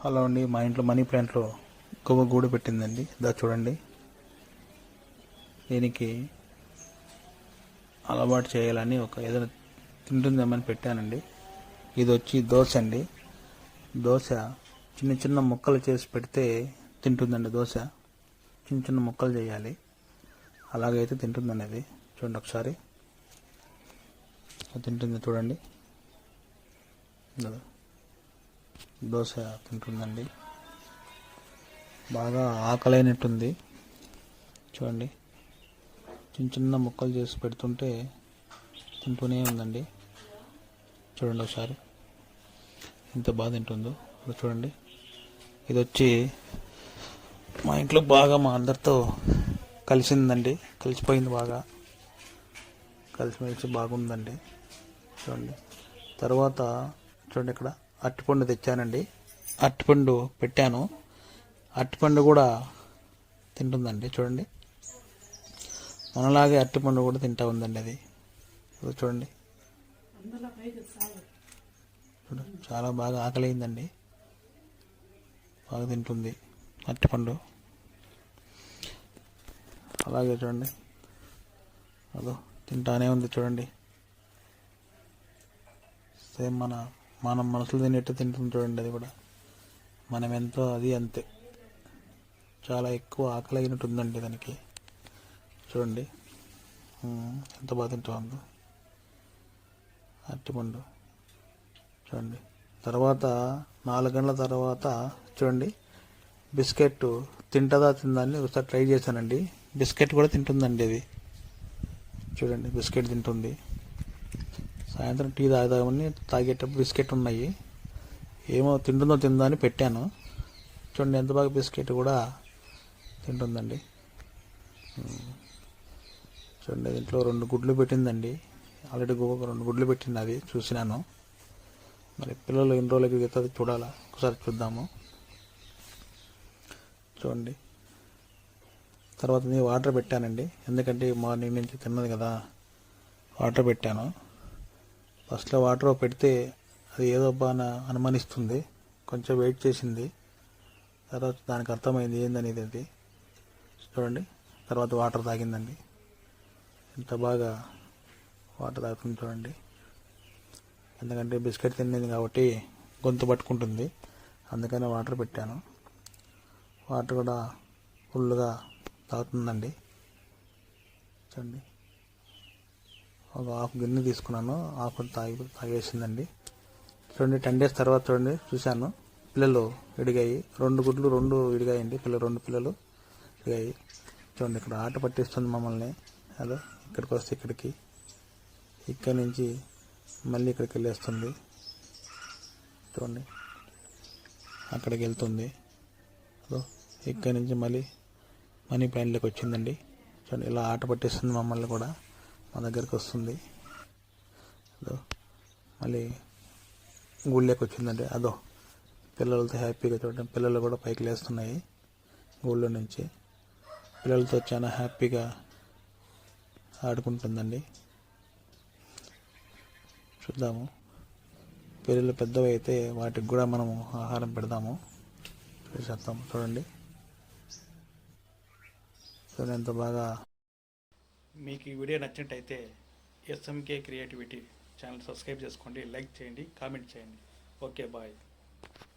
Hello అండి, మా ఇంట్లో మనీ ప్లాంట్లో గువ్వ గూడు పెట్టిందండి. దా చూడండి. దీనికి అలవాటు చేయాలని ఏదైనా తింటుందేమని పెట్టానండి. ఇది వచ్చి దోశ అండి. దోశ చిన్న చిన్న ముక్కలు చేసి పెడితే తింటుందండి. దోశ చిన్న చిన్న ముక్కలు చేయాలి, అలాగైతే తింటుందండి. అది చూడండి ఒకసారి, తింటుంది చూడండి. దోశ తింటుందండి. బాగా ఆకలైనట్టుంది. చూడండి, చిన్న చిన్న ముక్కలు చేసి పెడుతుంటే తింటూనే ఉందండి. చూడండి ఒకసారి ఎంత బాగా తింటుందో. చూడండి, ఇది వచ్చి మా ఇంట్లో బాగా మా అందరితో కలిసిందండి. కలిసిపోయింది, బాగా కలిసిమెలిసి బాగుందండి. చూడండి. తర్వాత చూడండి, ఇక్కడ అరటిపండు తెచ్చానండి. అరటిపండు పెట్టాను. అరటిపండు కూడా తింటుందండి. చూడండి, మనలాగే అరటిపండు కూడా తింటా ఉందండి. అది చూడండి, చాలా బాగా ఆకలిందండి. బాగా తింటుంది అరటిపండు. అలాగే చూడండి, అదో తింటానే ఉంది. చూడండి, సేమ్ మనం మనసులు తినేట్టు తింటుంది. చూడండి, అది కూడా మనం ఎంతో అది అంతే. చాలా ఎక్కువ ఆకలి అయినట్టు ఉందండి దానికి. చూడండి ఎంత బాగా తింటూ ఉందో అరటిపండు. చూడండి, తర్వాత 4 గంటల తర్వాత చూడండి, బిస్కెట్ తింటుందా తిందని ఒకసారి ట్రై చేశానండి. బిస్కెట్ కూడా తింటుందండి అది. చూడండి, బిస్కెట్ తింటుంది. సాయంత్రం టీ తాగుదామని తాగేటప్పుడు బిస్కెట్ ఉన్నాయి. ఏమో తింటుందో తిందో అని పెట్టాను. చూడండి, ఎంత బాగా బిస్కెట్ కూడా తింటుందండి. చూడండి, దీంట్లో 2 గుడ్లు పెట్టిందండి. ఆల్రెడీ 2 గుడ్లు పెట్టింది, అది చూసినాను. మరి పిల్లలు ఎన్ని రోజులకి ఎగుతుంది చూడాలా, ఒకసారి చూద్దాము. చూడండి, తర్వాత వాటర్ పెట్టానండి. ఎందుకంటే మార్నింగ్ నుంచి తిన్నది కదా, వాటర్ పెట్టాను. ఫస్ట్లో వాటర్ పెడితే అది ఏదో బాగా అనుమానిస్తుంది. కొంచెం వెయిట్ చేసింది. తర్వాత దానికి అర్థమైంది ఏందనేది. అది చూడండి, తర్వాత వాటర్ తాగిందండి. ఎంత బాగా వాటర్ తాగుతుంది చూడండి. ఎందుకంటే బిస్కెట్ తినేది కాబట్టి గొంతు పట్టుకుంటుంది, అందుకని వాటర్ పెట్టాను. వాటర్ కూడా ఫుల్గా తాగుతుందండి. చూడండి, ఒక హాఫ్ గిన్నె తీసుకున్నాను, హాఫ్ తాగేసిందండి. చూడండి, 10 డేస్ తర్వాత చూడండి చూశాను, పిల్లలు విడిగాయి. 2 గుడ్లు 2 విడిగాయండి. 2 పిల్లలు విడిగాయి. చూడండి, ఇక్కడ ఆట పట్టిస్తుంది మమ్మల్ని. అదో ఇక్కడికి వస్తే ఇక్కడికి, ఇక్కడి నుంచి మళ్ళీ ఇక్కడికి వెళ్ళేస్తుంది. చూడండి, అక్కడికి వెళ్తుంది. అదో ఇక్కడి నుంచి మళ్ళీ మనీ ప్లాంట్లోకి వచ్చిందండి. చూడండి, ఇలా ఆట పట్టిస్తుంది మమ్మల్ని కూడా. మా దగ్గరికి వస్తుంది. అదో మళ్ళీ గూళ్ళకి వచ్చిందండి. అదో పిల్లలతో హ్యాపీగా చూడటం. పిల్లలు కూడా పైకి లేస్తున్నాయి గూళ్ళ నుంచి. పిల్లలతో చాలా హ్యాపీగా ఆడుకుంటుందండి. చూద్దాము, పిల్లలు పెద్దవి అయితే వాటికి కూడా మనము ఆహారం పెడదాము. చేస్తాము. చూడండి ఎంత బాగా. మీకు ఈ వీడియో నచ్చినట్టయితే ఎస్ఎంకే క్రియేటివిటీ ఛానల్ సబ్స్క్రైబ్ చేసుకోండి, లైక్ చేయండి, కామెంట్ చేయండి. Okay, bye.